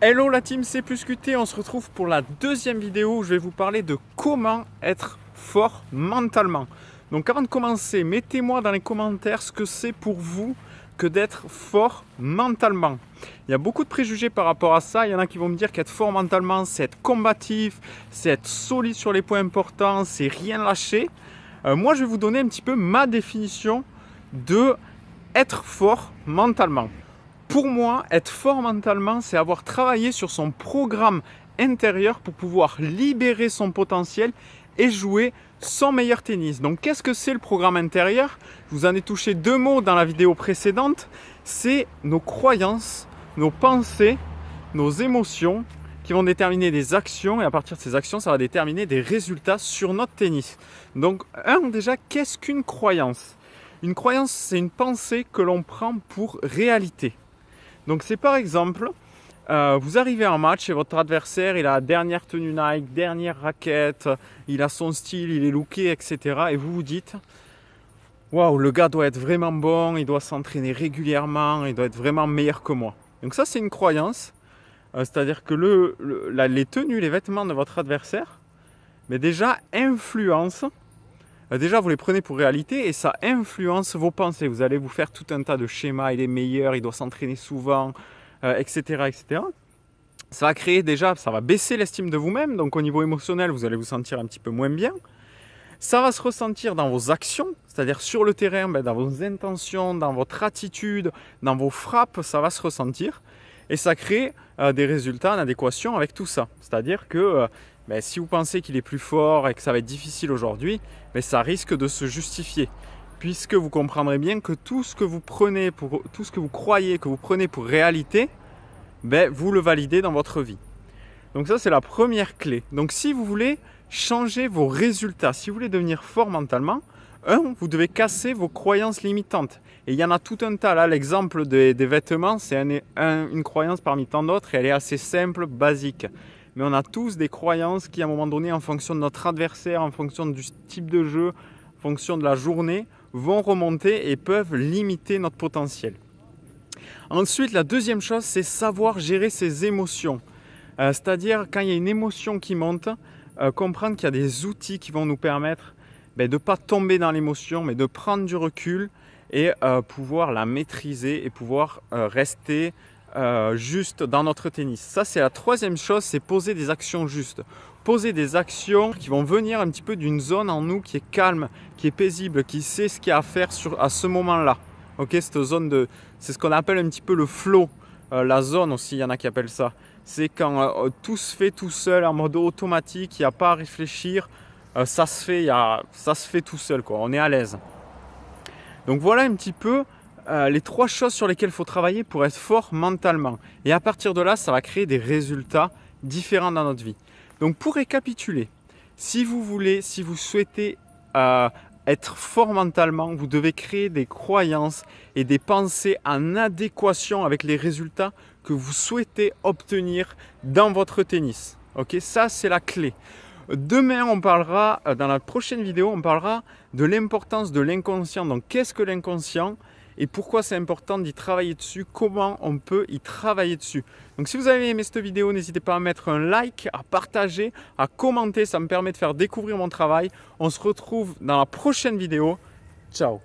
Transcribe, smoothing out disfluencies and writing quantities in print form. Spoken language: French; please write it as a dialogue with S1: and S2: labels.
S1: Hello la team C+QT, on se retrouve pour la deuxième vidéo où je vais vous parler de comment être fort mentalement. Donc avant de commencer, mettez-moi dans les commentaires ce que c'est pour vous que d'être fort mentalement. Il y a beaucoup de préjugés par rapport à ça. Il y en a qui vont me dire qu'être fort mentalement, c'est être combatif, c'est être solide sur les points importants, c'est rien lâcher. Moi, je vais vous donner un petit peu ma définition de être fort mentalement. Pour moi, être fort mentalement, c'est avoir travaillé sur son programme intérieur pour pouvoir libérer son potentiel et jouer son meilleur tennis. Donc, qu'est-ce que c'est le programme intérieur? Je vous en ai touché deux mots dans la vidéo précédente. C'est nos croyances, nos pensées, nos émotions qui vont déterminer des actions et à partir de ces actions, ça va déterminer des résultats sur notre tennis. Donc, déjà, qu'est-ce qu'une croyance? Une croyance, c'est une pensée que l'on prend pour réalité. Donc c'est par exemple, vous arrivez en match et votre adversaire, il a la dernière tenue Nike, dernière raquette, il a son style, il est looké, etc. Et vous vous dites, waouh, le gars doit être vraiment bon, il doit s'entraîner régulièrement, il doit être vraiment meilleur que moi. Donc ça c'est une croyance, c'est-à-dire que les tenues, les vêtements de votre adversaire, mais déjà influencent. Déjà, vous les prenez pour réalité et ça influence vos pensées. Vous allez vous faire tout un tas de schémas. Il est meilleur, il doit s'entraîner souvent, etc., etc. Ça va créer déjà, ça va baisser l'estime de vous-même. Donc au niveau émotionnel, vous allez vous sentir un petit peu moins bien. Ça va se ressentir dans vos actions, c'est-à-dire sur le terrain, dans vos intentions, dans votre attitude, dans vos frappes, ça va se ressentir. Et ça crée des résultats en adéquation avec tout ça. C'est-à-dire que si vous pensez qu'il est plus fort et que ça va être difficile aujourd'hui, ça risque de se justifier. Puisque vous comprendrez bien que tout ce que vous prenez tout ce que vous croyez que vous prenez pour réalité, vous le validez dans votre vie. Donc ça, c'est la première clé. Donc si vous voulez changer vos résultats, si vous voulez devenir fort mentalement, vous devez casser vos croyances limitantes. Et il y en a tout un tas. Là, l'exemple des vêtements, c'est une croyance parmi tant d'autres et elle est assez simple, basique. Mais on a tous des croyances qui, à un moment donné, en fonction de notre adversaire, en fonction du type de jeu, en fonction de la journée, vont remonter et peuvent limiter notre potentiel. Ensuite, la deuxième chose, c'est savoir gérer ses émotions. C'est-à-dire, quand il y a une émotion qui monte, comprendre qu'il y a des outils qui vont nous permettre de ne pas tomber dans l'émotion, mais de prendre du recul et pouvoir la maîtriser et pouvoir rester juste dans notre tennis. Ça, c'est la troisième chose, c'est poser des actions justes. Poser des actions qui vont venir un petit peu d'une zone en nous qui est calme, qui est paisible, qui sait ce qu'il y a à faire à ce moment-là. Ok, cette zone c'est ce qu'on appelle un petit peu le flow. La zone aussi, il y en a qui appellent ça. C'est quand tout se fait tout seul, en mode automatique, il n'y a pas à réfléchir. Ça se fait tout seul, quoi. On est à l'aise. Donc voilà un petit peu les trois choses sur lesquelles il faut travailler pour être fort mentalement. Et à partir de là, ça va créer des résultats différents dans notre vie. Donc pour récapituler, si vous souhaitez être fort mentalement, vous devez créer des croyances et des pensées en adéquation avec les résultats que vous souhaitez obtenir dans votre tennis. Ok, ça c'est la clé. Demain, dans la prochaine vidéo, on parlera de l'importance de l'inconscient. Donc, qu'est-ce que l'inconscient et pourquoi c'est important d'y travailler dessus, comment on peut y travailler dessus. Donc, si vous avez aimé cette vidéo, n'hésitez pas à mettre un like, à partager, à commenter. Ça me permet de faire découvrir mon travail. On se retrouve dans la prochaine vidéo. Ciao!